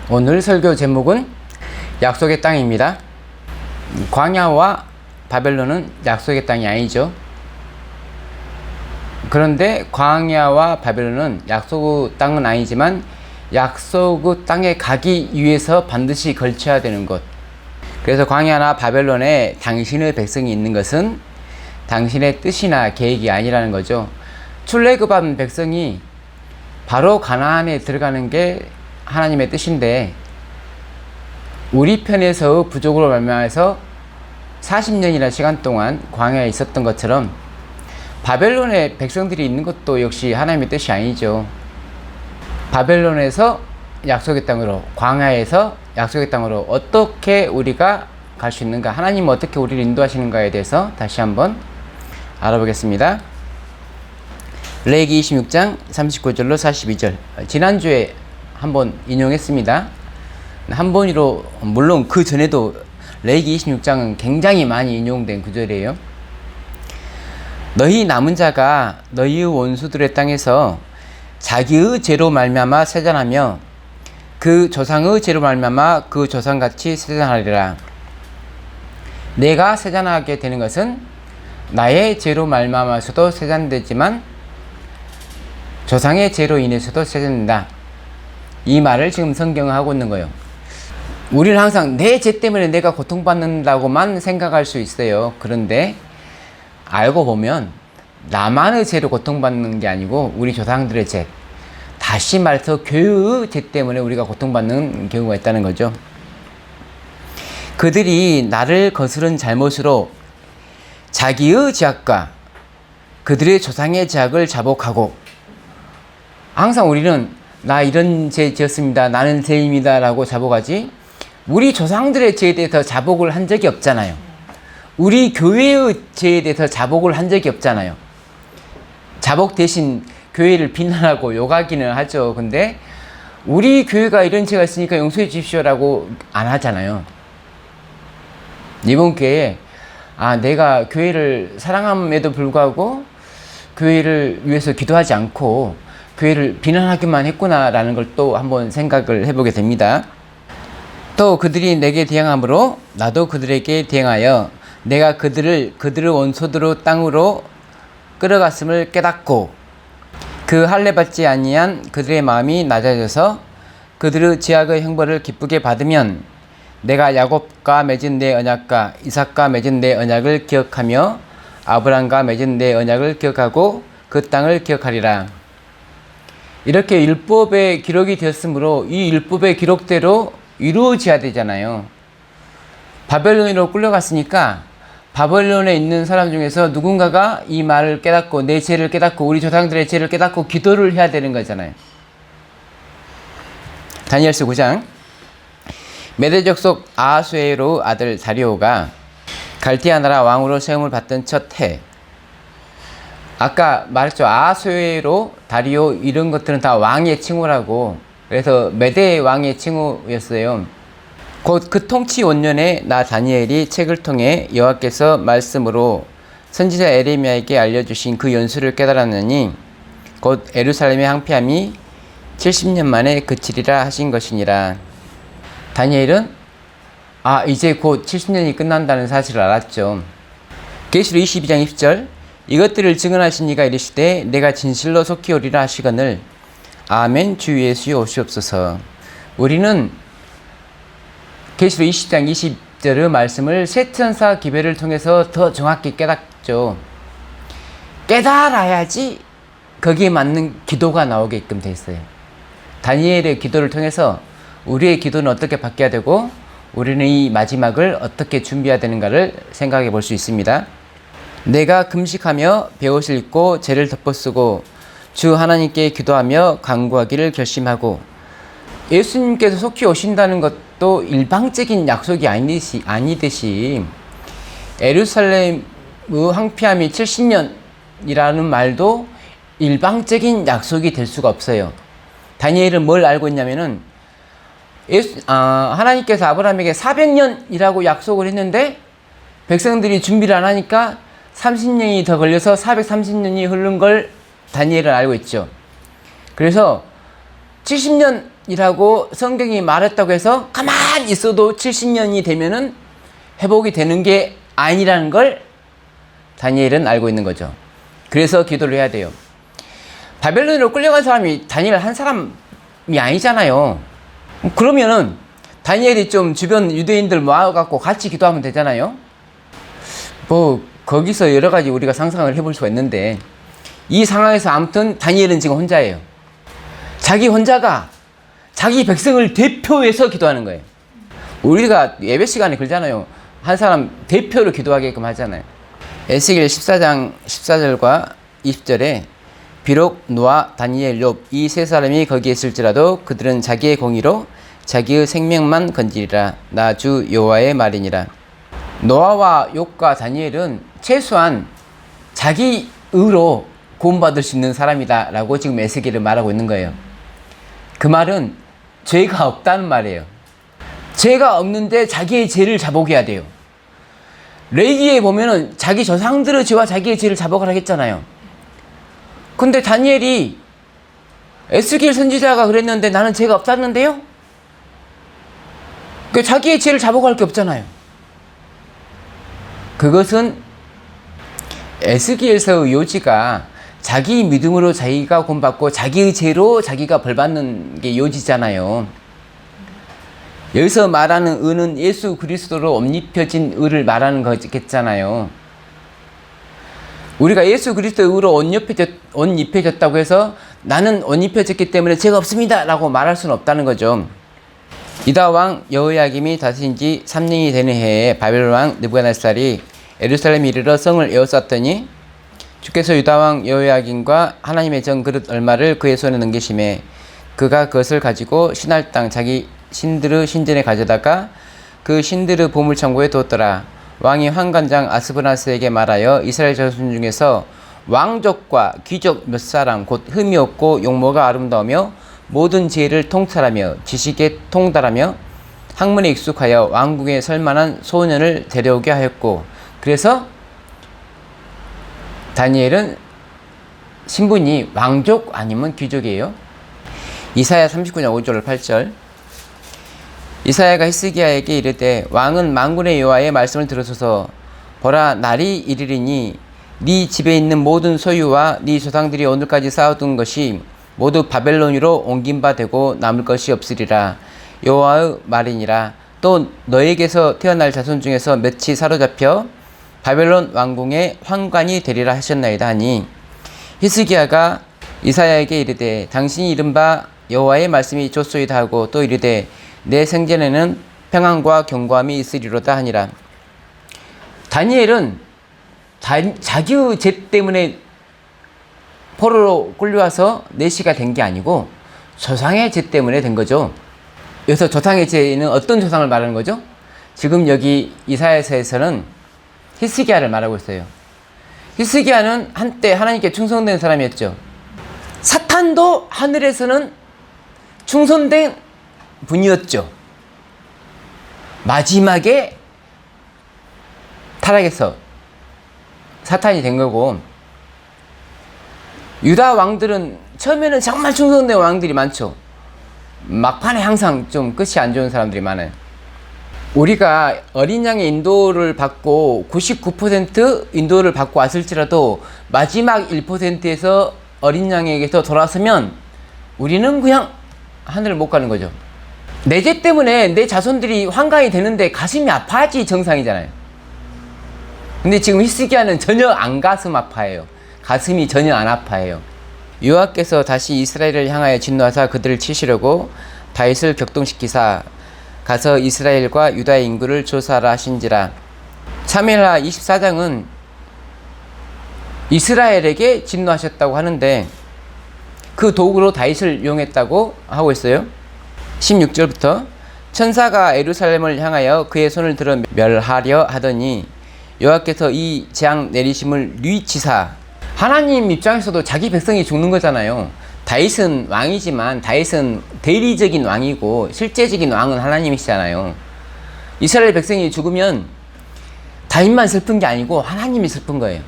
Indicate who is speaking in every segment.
Speaker 1: 오늘 설교 제목은 약속의 땅입니다. 광야와 바벨론은 약속의 땅이 아니죠. 그런데 광야와 바벨론은 약속의 땅은 아니지만 약속의 땅에 가기 위해서 반드시 걸쳐야 되는 것. 그래서 광야나 바벨론에 당신의 백성이 있는 것은 당신의 뜻이나 계획이 아니라는 거죠. 출애굽한 백성이 바로 가나안에 들어가는 게 하나님의 뜻인데, 우리 편에서 부족으로 말미암아서 40년이라는 시간 동안 광야에 있었던 것처럼 바벨론에 백성들이 있는 것도 역시 하나님의 뜻이 아니죠. 바벨론에서 약속의 땅으로, 광야에서 약속의 땅으로 어떻게 우리가 갈 수 있는가, 하나님은 어떻게 우리를 인도하시는가에 대해서 다시 한번 알아보겠습니다. 레위기 26장 39절로 42절, 지난주에 한번 인용했습니다. 한 번으로, 물론 그 전에도 레위기 26장은 굉장히 많이 인용된 구절이에요. 너희 남은 자가 너희의 원수들의 땅에서 자기의 죄로 말미암아 세잔하며 그 조상의 죄로 말미암아 그 조상같이 세잔하리라. 내가 세잔하게 되는 것은 나의 죄로 말미암아서도 세잔되지만 조상의 죄로 인해서도 세잔된다. 이 말을 지금 성경은 하고 있는 거예요. 우리는 항상 내 죄 때문에 내가 고통받는다고만 생각할 수 있어요. 그런데 알고 보면 나만의 죄로 고통받는 게 아니고 우리 조상들의 죄, 다시 말해서 교회의 죄 때문에 우리가 고통받는 경우가 있다는 거죠. 그들이 나를 거스른 잘못으로 자기의 죄악과 그들의 조상의 죄악을 자복하고, 항상 우리는 나 이런 죄 지었습니다, 나는 죄입니다 라고 자복하지, 우리 조상들의 죄에 대해서 자복을 한 적이 없잖아요. 우리 교회의 죄에 대해서 자복을 한 적이 없잖아요. 자복 대신 교회를 비난하고 욕하기는 하죠. 근데 우리 교회가 이런 죄가 있으니까 용서해 주십시오라고 안 하잖아요. 이번 기회에 내가 교회를 사랑함에도 불구하고 교회를 위해서 기도하지 않고 교회를 비난하기만 했구나 라는 걸 또 한번 생각을 해보게 됩니다. 또 그들이 내게 대항함으로 나도 그들에게 대항하여 내가 그들의 원소대로 땅으로 끌어갔음을 깨닫고 그 할례 받지 아니한 그들의 마음이 낮아져서 그들의 죄악의 형벌을 기쁘게 받으면 내가 야곱과 맺은 내 언약과 이삭과 맺은 내 언약을 기억하며 아브람과 맺은 내 언약을 기억하고 그 땅을 기억하리라. 이렇게 율법에 기록이 되었으므로 이 율법의 기록대로 이루어져야 되잖아요. 바벨론으로 끌려갔으니까 바벨론에 있는 사람 중에서 누군가가 이 말을 깨닫고 내 죄를 깨닫고 우리 조상들의 죄를 깨닫고 기도를 해야 되는 거잖아요. 다니엘서 9장, 메대 족속 아하수에로 아들 다리오가 갈대아 나라 왕으로 세움을 받던 첫 해, 아까 말했죠. 아하수에로, 다리오 이런 것들은 다 왕의 칭호라고. 그래서 메대 왕의 칭호였어요. 곧 그 통치 원년에 나 다니엘이 책을 통해 여호와께서 말씀으로 선지자 에레미야에게 알려주신 그 연수를 깨달았느니 곧 예루살렘의 항폐함이 70년 만에 그치리라 하신 것이니라. 다니엘은 이제 곧 70년이 끝난다는 사실을 알았죠. 계시록 22장 20절, 이것들을 증언하신 이가 이르시되 내가 진실로 속히 오리라 하시거늘 아멘 주 예수여 오시옵소서. 우리는 계시록 20장 20절의 말씀을 세 천사 기별을 통해서 더 정확히 깨닫죠. 깨달아야지 거기에 맞는 기도가 나오게끔 돼 있어요. 다니엘의 기도를 통해서 우리의 기도는 어떻게 바뀌어야 되고 우리는 이 마지막을 어떻게 준비해야 되는가를 생각해 볼 수 있습니다. 내가 금식하며 베옷을 입고 죄를 덮어쓰고 주 하나님께 기도하며 간구하기를 결심하고. 예수님께서 속히 오신다는 것도 일방적인 약속이 아니듯이 예루살렘의 황폐함이 70년이라는 말도 일방적인 약속이 될 수가 없어요. 다니엘은 뭘 알고 있냐면은 하나님께서 아브라함에게 400년이라고 약속을 했는데 백성들이 준비를 안 하니까 30년이 더 걸려서 430년이 흐른 걸 다니엘은 알고 있죠. 그래서 70년 70년이라고 성경이 말했다고 해서 가만히 있어도 70년이 되면은 회복이 되는 게 아니라는 걸 다니엘은 알고 있는 거죠. 그래서 기도를 해야 돼요. 바벨론으로 끌려간 사람이 다니엘 한 사람이 아니잖아요. 그러면은 다니엘이 좀 주변 유대인들 모아갖고 같이 기도하면 되잖아요. 뭐 거기서 여러 가지 우리가 상상을 해볼 수가 있는데, 이 상황에서 아무튼 다니엘은 지금 혼자예요. 자기 혼자가 자기 백성을 대표해서 기도하는 거예요. 우리가 예배 시간에 그러잖아요. 한 사람 대표로 기도하게끔 하잖아요. 에스겔 14장 14절과 20절에 비록 노아, 다니엘, 욥 이 세 사람이 거기에 있을지라도 그들은 자기의 공의로 자기의 생명만 건지리라. 나 주 여호와의 말이니라. 노아와 욥과 다니엘은 최소한 자기 의로 구원받을 수 있는 사람이다 라고 지금 에스겔은 말하고 있는 거예요. 그 말은 죄가 없다는 말이에요. 죄가 없는데 자기의 죄를 자복해야 돼요. 레위기에 보면은 자기 조상들의 죄와 자기의 죄를 자복을 하겠잖아요. 근데 다니엘이 에스겔 선지자가 그랬는데 나는 죄가 없다는데요? 그 자기의 죄를 자복할 게 없잖아요. 그것은 에스겔서의 요지가 자기 믿음으로 자기가 구원받고 자기의 죄로 자기가 벌받는 게 요지잖아요. 여기서 말하는 의는 예수 그리스도로 옷 입혀진 의를 말하는 거겠잖아요. 우리가 예수 그리스도의 의로 옷 입혀졌다고 해서 나는 옷 입혀졌기 때문에 죄가 없습니다 라고 말할 수는 없다는 거죠. 유다 왕 여호야김이 다스린 지 3년이 되는 해에 바벨론 왕 느부갓네살이 예루살렘에 이르러 성을 에워쌌더니 주께서 유다 왕 여호야김과 하나님의 정 그릇 얼마를 그의 손에 넘기심에 그가 그것을 가지고 신할 땅 자기 신들의 신전에 가져다가 그 신들의 보물창고에 두었더라. 왕이 환관장 아스브나스에게 말하여 이스라엘 자손 중에서 왕족과 귀족 몇 사람 곧 흠이 없고 용모가 아름다우며 모든 지혜를 통찰하며 지식에 통달하며 학문에 익숙하여 왕궁에 설만한 소년을 데려오게 하였고, 그래서 다니엘은 신분이 왕족 아니면 귀족이에요. 이사야 39장 5절 8절. 이사야가 히스기야에게 이르되 왕은 만군의 여호와의 말씀을 들으소서. 보라, 날이 이르리니 네 집에 있는 모든 소유와 네 조상들이 오늘까지 쌓아둔 것이 모두 바벨론으로 옮긴 바 되고 남을 것이 없으리라. 여호와의 말이니라. 또 너에게서 태어날 자손 중에서 몇이 사로잡혀 바벨론 왕궁의 환관이 되리라 하셨나이다 하니, 히스기야가 이사야에게 이르되 당신이 이른바 여호와의 말씀이 좋소이다 하고 또 이르되 내 생전에는 평안과 견고함이 있으리로다 하니라. 다니엘은 자기의 죄 때문에 포로로 끌려와서 내시가 된 게 아니고 조상의 죄 때문에 된 거죠. 여기서 조상의 죄는 어떤 조상을 말하는 거죠? 지금 여기 이사야서에서는 히스기야를 말하고 있어요. 히스기야는 한때 하나님께 충성된 사람이었죠. 사탄도 하늘에서는 충성된 분이었죠. 마지막에 타락해서 사탄이 된 거고, 유다 왕들은 처음에는 정말 충성된 왕들이 많죠. 막판에 항상 좀 끝이 안 좋은 사람들이 많아요. 우리가 어린 양의 인도를 받고 99% 인도를 받고 왔을지라도 마지막 1%에서 어린 양에게서 돌아서면 우리는 그냥 하늘을 못 가는 거죠. 내 죄 때문에 내 자손들이 환관이 되는데 가슴이 아파야지 정상이잖아요. 근데 지금 히스기야는 전혀 안 가슴 아파해요. 가슴이 전혀 안 아파해요. 여호와께서 다시 이스라엘을 향하여 진노하사 그들을 치시려고 다윗을 격동시키사 가서 이스라엘과 유다의 인구를 조사하라 하신지라. 사무엘하 24장은 이스라엘에게 진노하셨다고 하는데 그 도구로 다윗을 이용했다고 하고 있어요. 16절부터 천사가 예루살렘을 향하여 그의 손을 들어 멸하려 하더니 여호와께서 이 재앙 내리심을 뉘치사. 하나님 입장에서도 자기 백성이 죽는 거잖아요. 다윗은 왕이지만 다윗은 대리적인 왕이고 실제적인 왕은 하나님이시잖아요. 이스라엘 백성이 죽으면 다윗만 슬픈 게 아니고 하나님이 슬픈 거예요.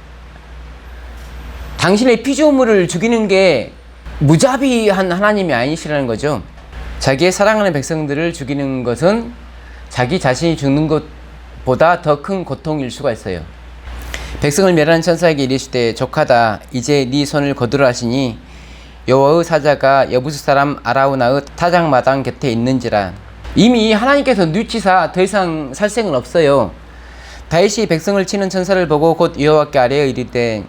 Speaker 1: 당신의 피조물을 죽이는 게 무자비한 하나님이 아니시라는 거죠. 자기의 사랑하는 백성들을 죽이는 것은 자기 자신이 죽는 것보다 더 큰 고통일 수가 있어요. 백성을 멸하는 천사에게 이르시되 족하다. 이제 네 손을 거두라 하시니 여호와의 사자가 여부스 사람 아라우나의 타작마당 곁에 있는지라. 이미 하나님께서 뉘치사 더 이상 살생은 없어요. 다윗이 백성을 치는 천사를 보고 곧 여호와께 아뢰어 이르되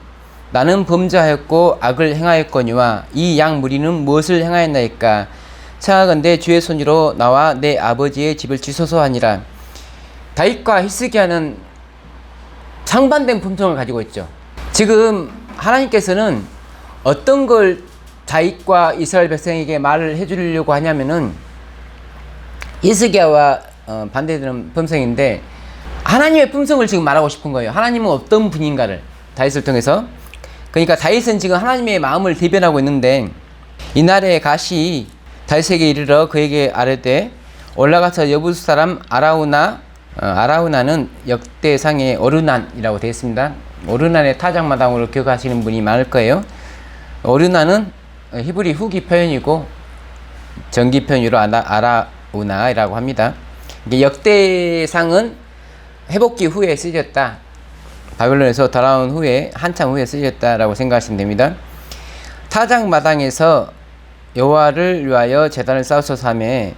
Speaker 1: 나는 범죄하였고 악을 행하였거니와 이 양 무리는 무엇을 행하였나이까. 청하건대 주의 손으로 나와 내 아버지의 집을 치소서 하니라. 다윗과 히스기야는 상반된 품성을 가지고 있죠. 지금 하나님께서는 어떤 걸 다윗과 이스라엘 백성에게 말을 해주려고 하냐면은 히스기야와 반대되는 품성인데 하나님의 품성을 지금 말하고 싶은 거예요. 하나님은 어떤 분인가를 다윗을 통해서. 그러니까 다윗은 지금 하나님의 마음을 대변하고 있는데 이날에 가시 다윗에게 이르러 그에게 아뢰되 올라가서 여부스 사람 아라우나는 역대상의 어르난이라고 되어 있습니다. 어르난의 타작마당으로 기억하시는 분이 많을 거예요. 어르난은 히브리 후기 표현이고 정기 표현으로 아라우나이라고 합니다. 역대상은 회복기 후에 쓰여졌다. 바벨론에서 돌아온 후에 한참 후에 쓰여졌다라고 생각하시면 됩니다. 타작마당에서 여호와를 위하여 제단을 쌓으소서 하며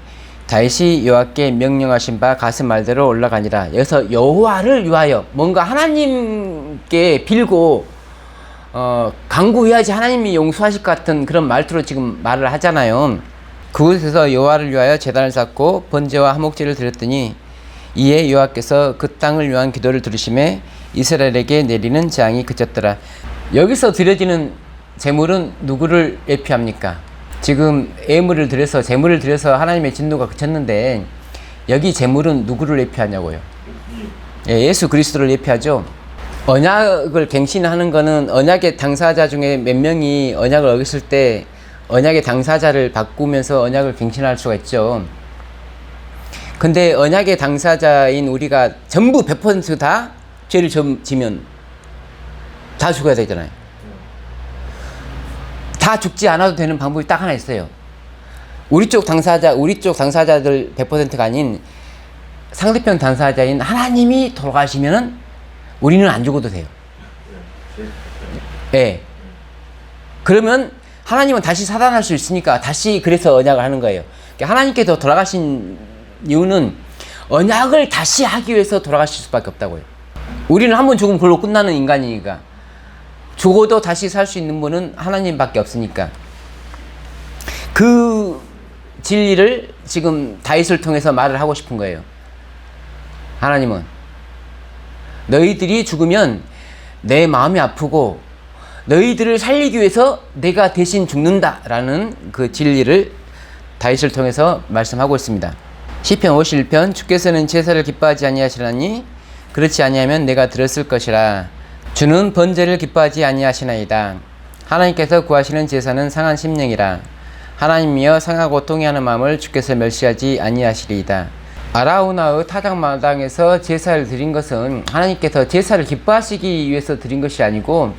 Speaker 1: 다윗이 여호와께 명령하신 바 가슴 말대로 올라가니라. 여기서 여호와를 위하여 뭔가 하나님께 빌고 간구해야지 하나님이 용서하실 것 같은 그런 말투로 지금 말을 하잖아요. 그곳에서 여호와를 위하여 제단을 쌓고 번제와 화목제를 드렸더니 이에 여호와께서 그 땅을 위한 기도를 들으시매 이스라엘에게 내리는 재앙이 그쳤더라. 여기서 드려지는 제물은 누구를 예표합니까? 지금 예물을 드려서 제물을 드려서 하나님의 진노가 그쳤는데 여기 제물은 누구를 예표하냐고요? 예수 그리스도를 예표하죠. 언약을 갱신하는 거는 언약의 당사자 중에 몇 명이 언약을 어겼을 때 언약의 당사자를 바꾸면서 언약을 갱신할 수가 있죠. 근데 언약의 당사자인 우리가 전부 100% 죄를 지면 다 죽어야 되잖아요. 다 죽지 않아도 되는 방법이 딱 하나 있어요. 우리 쪽 당사자들 100%가 아닌 상대편 당사자인 하나님이 돌아가시면은 우리는 안 죽어도 돼요. 예. 그러면 하나님은 다시 살아날 수 있으니까 다시 그래서 언약을 하는 거예요. 하나님께서 돌아가신 이유는 언약을 다시 하기 위해서 돌아가실 수밖에 없다고요. 우리는 한번 죽으면 그걸로 끝나는 인간이니까. 죽어도 다시 살 수 있는 분은 하나님밖에 없으니까. 그 진리를 지금 다윗을 통해서 말을 하고 싶은 거예요. 하나님은 너희들이 죽으면 내 마음이 아프고 너희들을 살리기 위해서 내가 대신 죽는다라는 그 진리를 다윗을 통해서 말씀하고 있습니다. 시편 51편 주께서는 제사를 기뻐하지 아니하시나니 그렇지 아니하면 내가 들었을 것이라. 주는 번제를 기뻐하지 아니하시나이다. 하나님께서 구하시는 제사는 상한 심령이라. 하나님이여 상하고 통회하는 마음을 주께서 멸시하지 아니하시리이다. 아라우나의 타작마당에서 제사를 드린 것은 하나님께서 제사를 기뻐하시기 위해서 드린 것이 아니고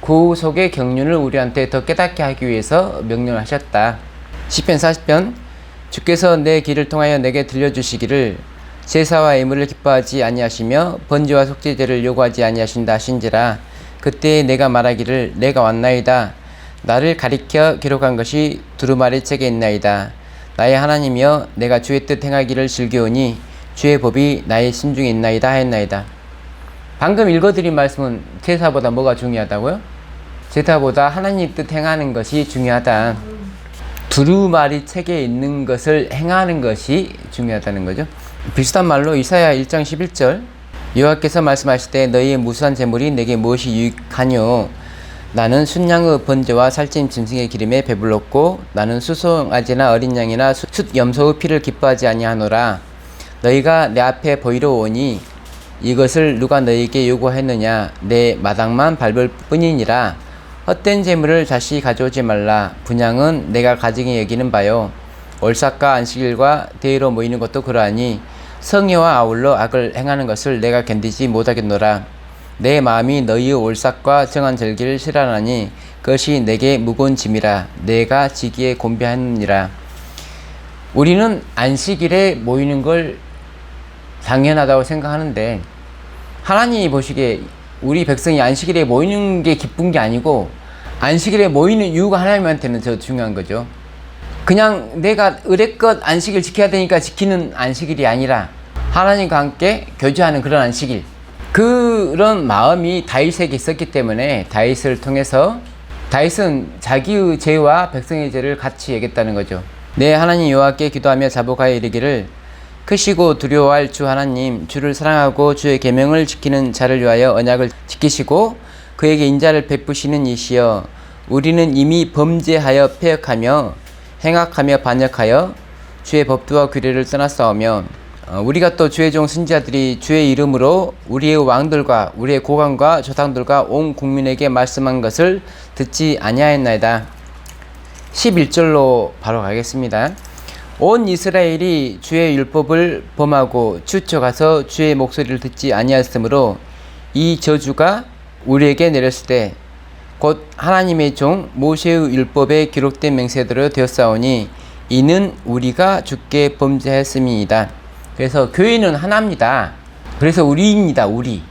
Speaker 1: 그 속의 경륜을 우리한테 더 깨닫게 하기 위해서 명령을 하셨다. 시편 40편 주께서 내 길을 통하여 내게 들려주시기를 제사와 예물을 기뻐하지 아니하시며 번제와 속죄제를 요구하지 아니하신다 하신지라. 그때 내가 말하기를 내가 왔나이다. 나를 가리켜 기록한 것이 두루마리 책에 있나이다. 나의 하나님이여 내가 주의 뜻 행하기를 즐겨오니 주의 법이 나의 심중에 있나이다 하였나이다. 방금 읽어드린 말씀은 제사보다 뭐가 중요하다고요? 제사보다 하나님 뜻 행하는 것이 중요하다. 두루마리 책에 있는 것을 행하는 것이 중요하다는 거죠. 비슷한 말로 이사야 1장 11절 여호와께서 말씀하실 때 너희의 무수한 재물이 내게 무엇이 유익하뇨. 나는 순양의 번제와 살찐 짐승의 기름에 배불렀고 나는 수송아지나 어린 양이나 숫 염소의 피를 기뻐하지 아니하노라. 너희가 내 앞에 보이러 오니 이것을 누가 너희에게 요구했느냐. 내 마당만 밟을 뿐이니라. 헛된 재물을 다시 가져오지 말라. 분향은 내가 가증히 여기는 바요. 월삭과 안식일과 대회로 모이는 것도 그러하니 성회와 아울러 악을 행하는 것을 내가 견디지 못하겠노라. 내 마음이 너희의 올삭과 정한 절기를 싫어하나니 그것이 내게 무거운 짐이라. 내가 지기에 곤비하느니라. 우리는 안식일에 모이는 걸 당연하다고 생각하는데 하나님이 보시기에 우리 백성이 안식일에 모이는 게 기쁜 게 아니고 안식일에 모이는 이유가 하나님한테는 더 중요한 거죠. 그냥 내가 의례껏 안식일 지켜야 되니까 지키는 안식일이 아니라 하나님과 함께 교제하는 그런 안식일, 그런 마음이 다윗에게 있었기 때문에 다윗을 통해서 다윗은 자기의 죄와 백성의 죄를 같이 얘기했다는 거죠. 내 하나님 여호와께 기도하며 자복하여 이르기를 크시고 두려워할 주 하나님, 주를 사랑하고 주의 계명을 지키는 자를 위하여 언약을 지키시고 그에게 인자를 베푸시는 이시여, 우리는 이미 범죄하여 패역하며 행악하며 반역하여 주의 법도와 규례를 떠났사오며 우리가 또 주의 종 선지자들이 주의 이름으로 우리의 왕들과 우리의 고관과 조상들과 온 국민에게 말씀한 것을 듣지 아니하였나이다. 11절로 바로 가겠습니다. 온 이스라엘이 주의 율법을 범하고 추쳐가서 주의 목소리를 듣지 아니하였으므로 이 저주가 우리에게 내렸을 때 곧 하나님의 종 모세의 율법에 기록된 맹세대로 되었사오니 이는 우리가 주께 범죄하였음이니이다. 그래서 교회는 하나입니다. 그래서 우리입니다. 우리.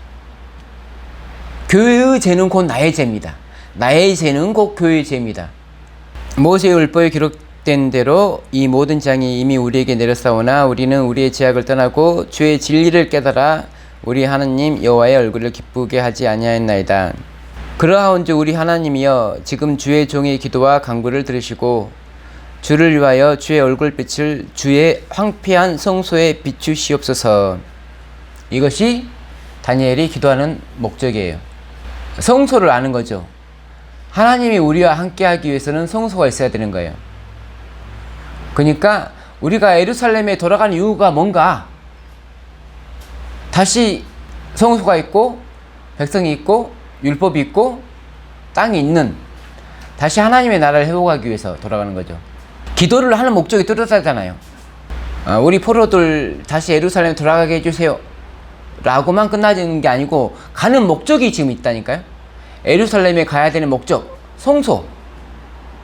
Speaker 1: 교회의 죄는 곧 나의 죄입니다. 나의 죄는 곧 교회의 죄입니다. 모세의 율법에 기록된 대로 이 모든 장이 이미 우리에게 내렸사오나 우리는 우리의 죄악을 떠나고 주의 진리를 깨달아 우리 하나님 여호와의 얼굴을 기쁘게 하지 아니하였나이다. 그러하온즉 우리 하나님이여, 지금 주의 종의 기도와 간구를 들으시고 주를 위하여 주의 얼굴빛을 주의 황폐한 성소에 비추시옵소서. 이것이 다니엘이 기도하는 목적이에요. 성소를 아는 거죠. 하나님이 우리와 함께하기 위해서는 성소가 있어야 되는 거예요. 그러니까 우리가 예루살렘에 돌아가는 이유가 뭔가? 다시 성소가 있고 백성이 있고 율법이 있고 땅이 있는, 다시 하나님의 나라를 회복하기 위해서 돌아가는 거죠. 기도를 하는 목적이 뚜렷하잖아요. 우리 포로들 다시 예루살렘에 돌아가게 해주세요 라고만 끝나지는 게 아니고 가는 목적이 지금 있다니까요. 예루살렘에 가야 되는 목적,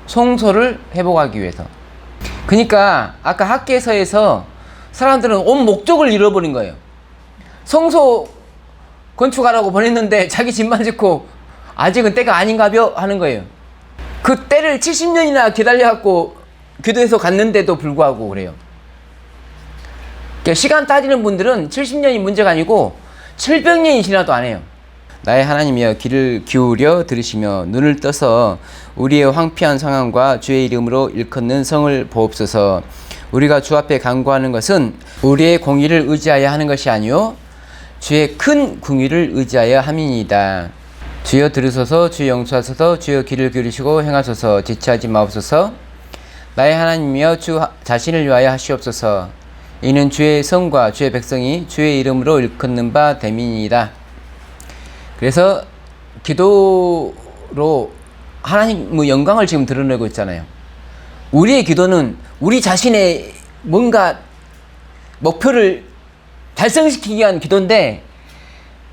Speaker 1: 성소를 회복하기 위해서. 그러니까 아까 학계서에서 사람들은 온 목적을 잃어버린 거예요. 성소 건축하라고 보냈는데 자기 집만 짓고 아직은 때가 아닌가벼 하는 거예요. 그 때를 70년이나 기다려갖고 기도해서 갔는데도 불구하고 그래요. 그러니까 시간 따지는 분들은 70년이 문제가 아니고 700년이 지나도 안 해요. 나의 하나님이여, 귀를 기울여 들으시며 눈을 떠서 우리의 황폐한 상황과 주의 이름으로 일컫는 성을 보옵소서. 우리가 주 앞에 간구하는 것은 우리의 공의를 의지하여 하는 것이 아니요 주의 큰 궁의를 의지하여 함이니이다. 주여 들으소서, 주여 용서하소서, 주여 귀를 기울이시고 행하소서. 지체하지 마옵소서. 나의 하나님이여, 주 자신을 위하여 하시옵소서. 이는 주의 성과 주의 백성이 주의 이름으로 일컫는 바 됨이니이다. 그래서 기도로 하나님의 영광을 지금 드러내고 있잖아요. 우리의 기도는 우리 자신의 뭔가 목표를 달성시키기 위한 기도인데,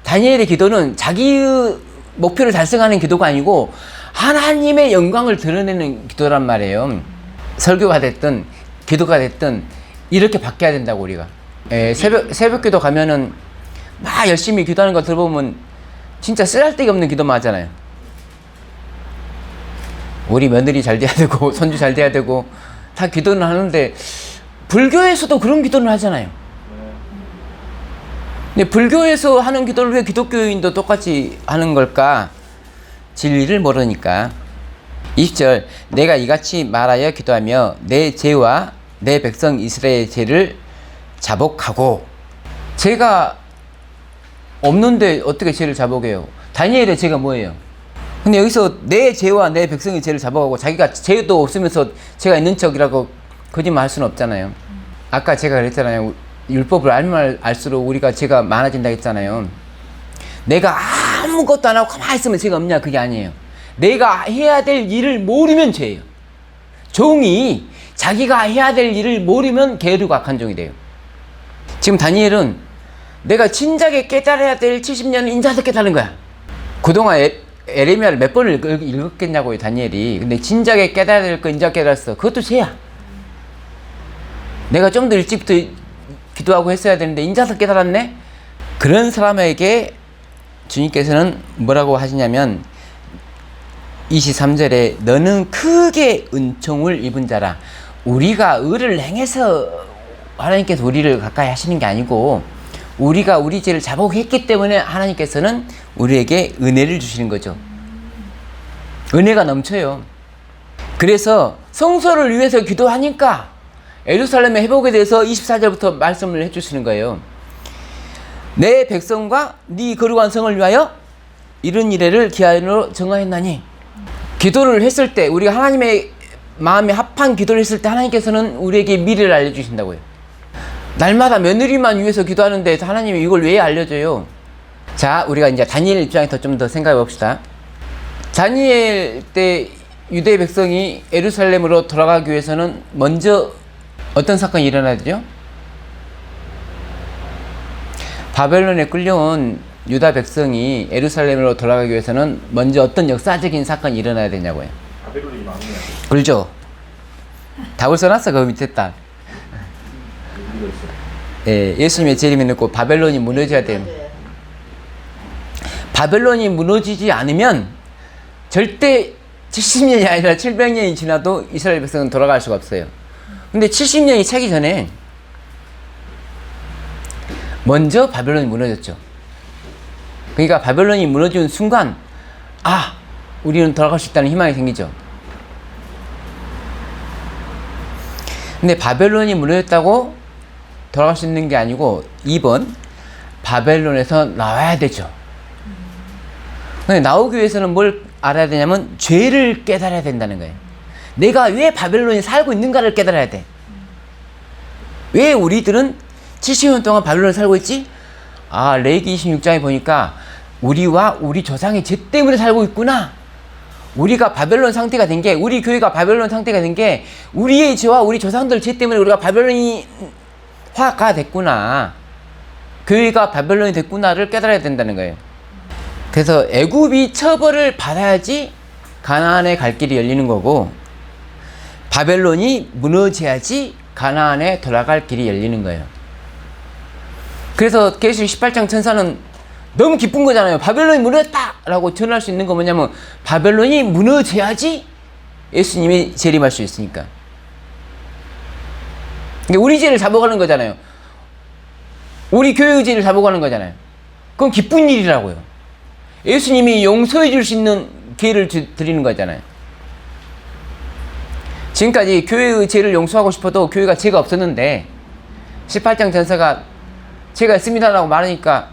Speaker 1: 다니엘의 기도는 자기의 목표를 달성하는 기도가 아니고 하나님의 영광을 드러내는 기도란 말이에요. 설교가 됐든 기도가 됐든 이렇게 바뀌어야 된다고. 우리가 새벽 기도 가면은 막 열심히 기도하는 거 들어보면 진짜 쓰잘데기 없는 기도만 하잖아요. 우리 며느리 잘 돼야 되고 손주 잘 돼야 되고 다 기도는 하는데 불교에서도 그런 기도를 하잖아요. 근데 불교에서 하는 기도를 왜 기독교인도 똑같이 하는 걸까? 진리를 모르니까. 20절, 내가 이같이 말하여 기도하며 내 죄와 내 백성 이스라엘의 죄를 자복하고. 죄가 없는데 어떻게 죄를 자복해요? 다니엘의 죄가 뭐예요? 근데 여기서 내 죄와 내 백성의 죄를 자복하고, 자기가 죄도 없으면서 죄가 있는 척이라고 거짓말 할 수는 없잖아요. 아까 제가 그랬잖아요. 율법을 알면 알수록 우리가 죄가 많아진다 했잖아요. 내가 아무것도 안 하고 가만히 있으면 죄가 없냐? 그게 아니에요. 내가 해야 될 일을 모르면 죄예요. 종이 자기가 해야 될 일을 모르면 게으르고 악한 종이 돼요. 지금 다니엘은 내가 진작에 깨달아야 될 70년을 인자해서 깨달은 거야. 그동안 에레미야를 몇 번을 읽었겠냐고요, 다니엘이. 근데 진작에 깨달아야 될 거 인자 깨달았어. 그것도 죄야. 내가 좀 더 일찍부터 기도하고 했어야 되는데 인자서 깨달았네? 그런 사람에게 주님께서는 뭐라고 하시냐면 23절에 너는 크게 은총을 입은 자라. 우리가 의를 행해서 하나님께서 우리를 가까이 하시는 게 아니고 우리가 우리 죄를 자복했기 때문에 하나님께서는 우리에게 은혜를 주시는 거죠. 은혜가 넘쳐요. 그래서 성소를 위해서 기도하니까 예루살렘의 회복에 대해서 24절부터 말씀을 해주시는 거예요. 내 백성과 네 거룩한 성을 위하여 이런 이래를 기한으로 정하였나니. 기도를 했을 때 우리가 하나님의 마음에 합한 기도를 했을 때 하나님께서는 우리에게 미래를 알려주신다고요. 날마다 며느리만 위해서 기도하는데 하나님이 이걸 왜 알려줘요? 자, 우리가 이제 다니엘 입장에서 좀 더 생각해 봅시다. 다니엘 때 유대 백성이 예루살렘으로 돌아가기 위해서는 먼저 어떤 사건이 일어나야 되죠? 바벨론에 끌려온 유다 백성이 예루살렘으로 돌아가기 위해서는 먼저 어떤 역사적인 사건이 일어나야 되냐고요.
Speaker 2: 바벨론이 망해야 돼.
Speaker 1: 그렇죠. 답을 써놨어. 그 밑에 딱. 예, 예수님의 재림이 늦고 바벨론이 무너져야 돼요. 바벨론이 무너지지 않으면 절대 70년이 아니라 700년이 지나도 이스라엘 백성은 돌아갈 수가 없어요. 근데 70년이 차기 전에 먼저 바벨론이 무너졌죠. 그러니까 바벨론이 무너지는 순간 우리는 돌아갈 수 있다는 희망이 생기죠. 근데 바벨론이 무너졌다고 돌아갈 수 있는 게 아니고 2번 바벨론에서 나와야 되죠. 근데 나오기 위해서는 뭘 알아야 되냐면 죄를 깨달아야 된다는 거예요. 내가 왜 바벨론에 살고 있는가를 깨달아야 돼. 왜 우리들은 70년 동안 바벨론에 살고 있지? 레위기 26장에 보니까 우리와 우리 조상의 죄 때문에 살고 있구나. 우리가 바벨론 상태가 된 게, 우리 교회가 바벨론 상태가 된 게 우리의 죄와 우리 조상들 죄 때문에 우리가 바벨론이 화가 됐구나. 교회가 바벨론이 됐구나를 깨달아야 된다는 거예요. 그래서 애굽이 처벌을 받아야지 가나안에 갈 길이 열리는 거고, 바벨론이 무너져야지 가나안에 돌아갈 길이 열리는 거예요. 그래서 계시록 18장 천사는 너무 기쁜 거잖아요. 바벨론이 무너졌다! 라고 전할 수 있는 거 뭐냐면 바벨론이 무너져야지 예수님이 재림할 수 있으니까. 우리 죄를 잡아가는 거잖아요. 우리 교회의 죄를 잡아가는 거잖아요. 그건 기쁜 일이라고요. 예수님이 용서해 줄 수 있는 기회를 드리는 거잖아요. 지금까지 교회의 죄를 용서하고 싶어도 교회가 죄가 없었는데 18장 전사가 죄가 있습니다라고 말하니까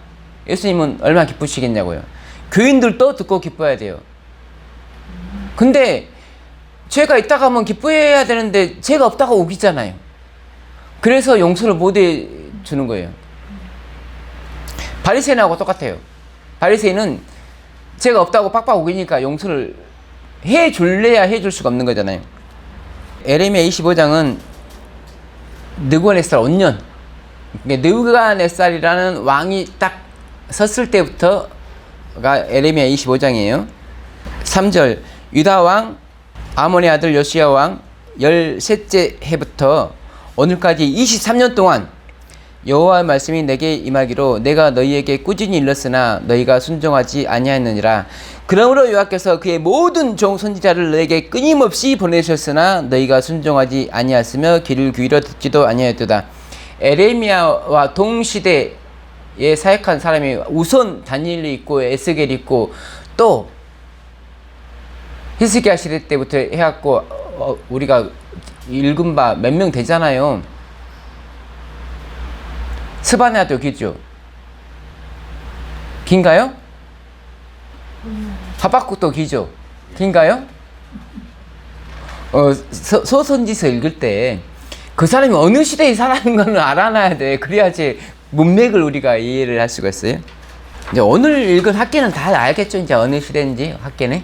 Speaker 1: 예수님은 얼마나 기쁘시겠냐고요. 교인들도 듣고 기뻐해야 돼요. 근데 죄가 있다가 하면 기뻐해야 되는데 죄가 없다가 우기잖아요. 그래서 용서를 못 해주는 거예요. 바리새인하고 똑같아요. 바리새인은 죄가 없다고 빡빡 우기니까 용서를 해줄래야 해줄 수가 없는 거잖아요. 에레미야 25장은 느부갓네살 온년, 느부갓네살이라는 왕이 딱 섰을 때부터가 에레미야 25장이에요. 3절 유다 왕 아몬의 아들 요시야 왕 13째 해부터 오늘까지 23년 동안 여호와의 말씀이 내게 임하기로 내가 너희에게 꾸준히 일렀으나 너희가 순종하지 아니하였느니라. 그러므로 여호와께서 그의 모든 종 선지자를 너에게 끊임없이 보내셨으나 너희가 순종하지 아니하였으며 귀를 기울여 듣지도 아니하였도다. 에레미야와 동시대에 사역한 사람이 우선 다니엘이 있고 에스겔이 있고 또 히스기야 시대 때부터 해갖고 우리가 읽은 바 몇 명 되잖아요. 스바냐도 기죠. 긴가요? 하박국도 기죠. 긴가요? 소선지서 읽을 때 그 사람이 어느 시대에 살아있는 걸 알아놔야 돼. 그래야지 문맥을 우리가 이해를 할 수가 있어요. 이제 오늘 읽은 학계는 다 알겠죠. 이제 어느 시대인지 학계는.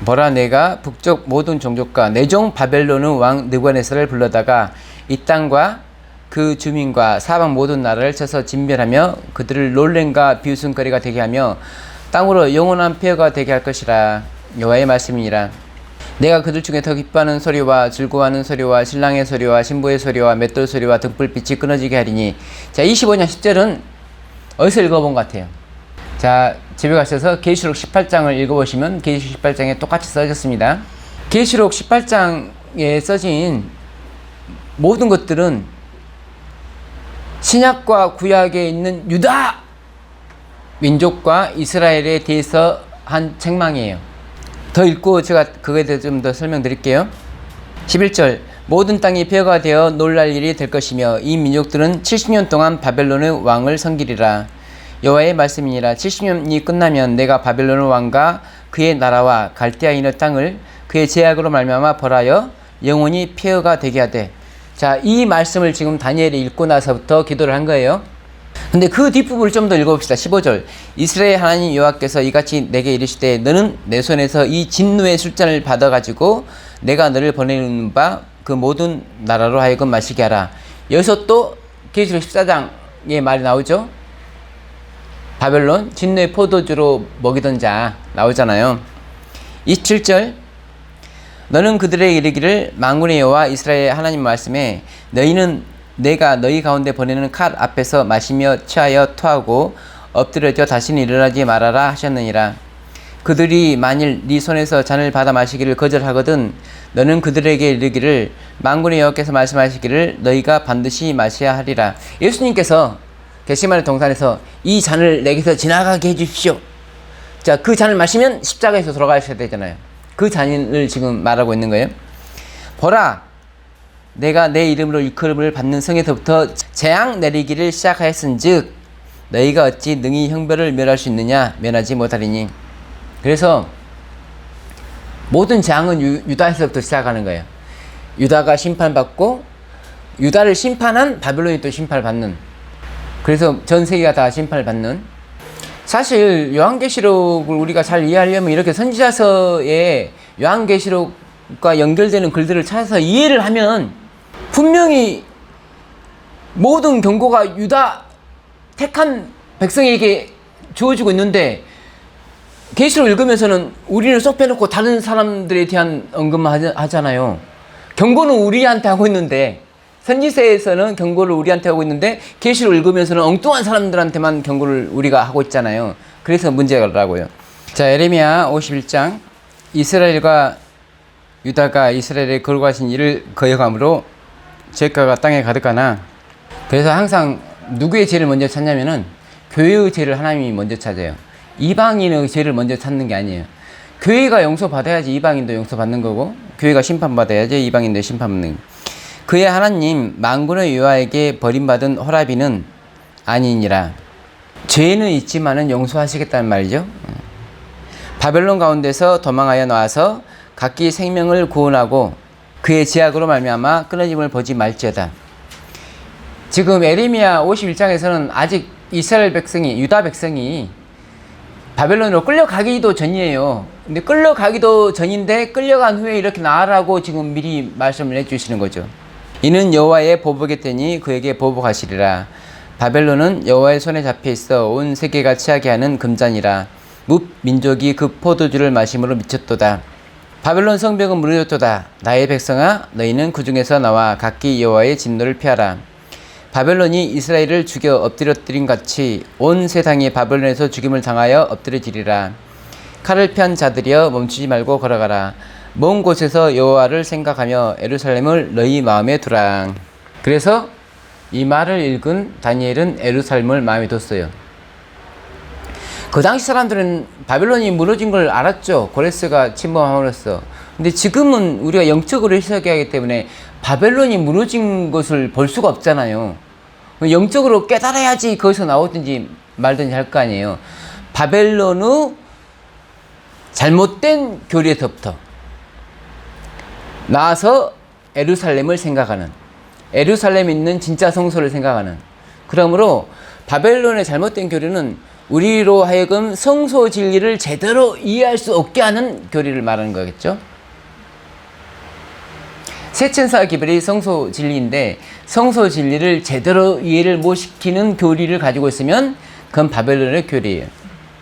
Speaker 1: 보라 내가 북쪽 모든 종족과 내 종 바벨론의 왕 느부갓네살을 불러다가 이 땅과 그 주민과 사방 모든 나라를 쳐서 진멸하며 그들을 놀램과 비웃음거리가 되게 하며 땅으로 영원한 폐허가 되게 할 것이라. 여호와의 말씀이니라. 내가 그들 중에 더 기뻐하는 소리와 즐거워하는 소리와 신랑의 소리와 신부의 소리와 맷돌 소리와 등불빛이 끊어지게 하리니. 자, 25장 10절은 어디서 읽어본 것 같아요? 자, 집에 가셔서 계시록 18장을 읽어보시면 계시록 18장에 똑같이 써졌습니다. 계시록 18장에 써진 모든 것들은 신약과 구약에 있는 유다 민족과 이스라엘에 대해서 한 책망이에요. 더 읽고 제가 그거에 대해서 좀 더 설명드릴게요. 11절, 모든 땅이 폐허가 되어 놀랄 일이 될 것이며 이 민족들은 70년 동안 바벨론의 왕을 섬기리라. 여호와의 말씀이니라. 70년이 끝나면 내가 바벨론 왕과 그의 나라와 갈대아인의 땅을 그의 제약으로 말미암아 벌하여 영원히 폐허가 되게 하되. 자, 이 말씀을 지금 다니엘이 읽고 나서부터 기도를 한 거예요. 근데 그 뒷부분을 좀 더 읽어봅시다. 15절, 이스라엘 하나님 여호와께서 이같이 내게 이르시되 너는 내 손에서 이 진노의 술잔을 받아가지고 내가 너를 보내는 바 그 모든 나라로 하여금 마시게 하라. 여기서 또 계시록 14장의 말이 나오죠. 바벨론 진노의 포도주로 먹이던 자 나오잖아요. 27절, 너는 그들에게 이르기를 만군의 여호와 이스라엘 하나님 말씀에 너희는 내가 너희 가운데 보내는 칼 앞에서 마시며 취하여 토하고 엎드려져 다시는 일어나지 말아라 하셨느니라. 그들이 만일 네 손에서 잔을 받아 마시기를 거절하거든 너는 그들에게 이르기를 만군의 여호와께서 말씀하시기를 너희가 반드시 마셔야 하리라. 예수님께서 겟세마네 동산에서 이 잔을 내게서 지나가게 해주십시오. 자, 그 잔을 마시면 십자가에서 돌아가셔야 되잖아요. 그 잔을 지금 말하고 있는 거예요. 보라, 내가 내 이름으로 일컬음을 받는 성에서부터 재앙 내리기를 시작하였은즉 너희가 어찌 능히 형벌을 면할 수 있느냐? 면하지 못하리니. 그래서 모든 재앙은 유다에서부터 시작하는 거예요. 유다가 심판받고 유다를 심판한 바벨론이 또 심판을 받는. 그래서 전 세계가 다 심판을 받는. 사실 요한계시록을 우리가 잘 이해하려면 이렇게 선지자서에 요한계시록과 연결되는 글들을 찾아서 이해를 하면 분명히 모든 경고가 유다 택한 백성에게 주어지고 있는데 계시록 읽으면서는 우리를 쏙 빼놓고 다른 사람들에 대한 언급만 하잖아요. 경고는 우리한테 하고 있는데, 선지서에서는 경고를 우리한테 하고 있는데 계시록 읽으면서는 엉뚱한 사람들한테만 경고를 우리가 하고 있잖아요. 그래서 문제라고요. 자, 예레미야 51장, 이스라엘과 유다가 이스라엘에 거룩하신 일을 거역함으로 죄가가 땅에 가득하나. 그래서 항상 누구의 죄를 먼저 찾냐면은 교회의 죄를 하나님이 먼저 찾아요. 이방인의 죄를 먼저 찾는 게 아니에요. 교회가 용서받아야지 이방인도 용서받는 거고, 교회가 심판받아야지 이방인도 심판받는 거고. 그의 하나님 만군의 여호와에게 버림받은 호라비는 아니니라. 죄는 있지만은 용서하시겠다는 말이죠. 바벨론 가운데서 도망하여 나와서 각기 생명을 구원하고 그의 제약으로 말미암아 끊어짐을 보지 말지어다. 지금 에레미야 51장에서는 아직 이스라엘 백성이, 유다 백성이 바벨론으로 끌려가기도 전이에요. 근데 끌려가기도 전인데 끌려간 후에 이렇게 나아라고 지금 미리 말씀을 해주시는 거죠. 이는 여호와의 보복의 때니 그에게 보복하시리라. 바벨론은 여호와의 손에 잡혀 있어 온 세계가 취하게 하는 금잔이라. 뭇 민족이 그 포도주를 마심으로 미쳤도다. 바벨론 성벽은 무너졌도다. 나의 백성아, 너희는 그 중에서 나와 각기 여호와의 진노를 피하라. 바벨론이 이스라엘을 죽여 엎드려뜨린 같이 온 세상이 바벨론에서 죽임을 당하여 엎드려지리라. 칼을 편 자들이여 멈추지 말고 걸어가라. 먼 곳에서 여호와를 생각하며 예루살렘을 너희 마음에 두라. 그래서 이 말을 읽은 다니엘은 예루살렘을 마음에 뒀어요. 그 당시 사람들은 바벨론이 무너진 걸 알았죠. 고레스가 침범함으로써. 근데 지금은 우리가 영적으로 해석해야 하기 때문에 바벨론이 무너진 것을 볼 수가 없잖아요. 영적으로 깨달아야지 거기서 나오든지 말든지 할 거 아니에요. 바벨론의 잘못된 교리에서부터 나와서 예루살렘을 생각하는, 예루살렘에 있는 진짜 성소를 생각하는. 그러므로 바벨론의 잘못된 교리는 우리로 하여금 성소 진리를 제대로 이해할 수 없게 하는 교리를 말하는 거겠죠. 세천사 기별이 성소 진리인데 성소 진리를 제대로 이해를 못 시키는 교리를 가지고 있으면 그건 바벨론의 교리예요.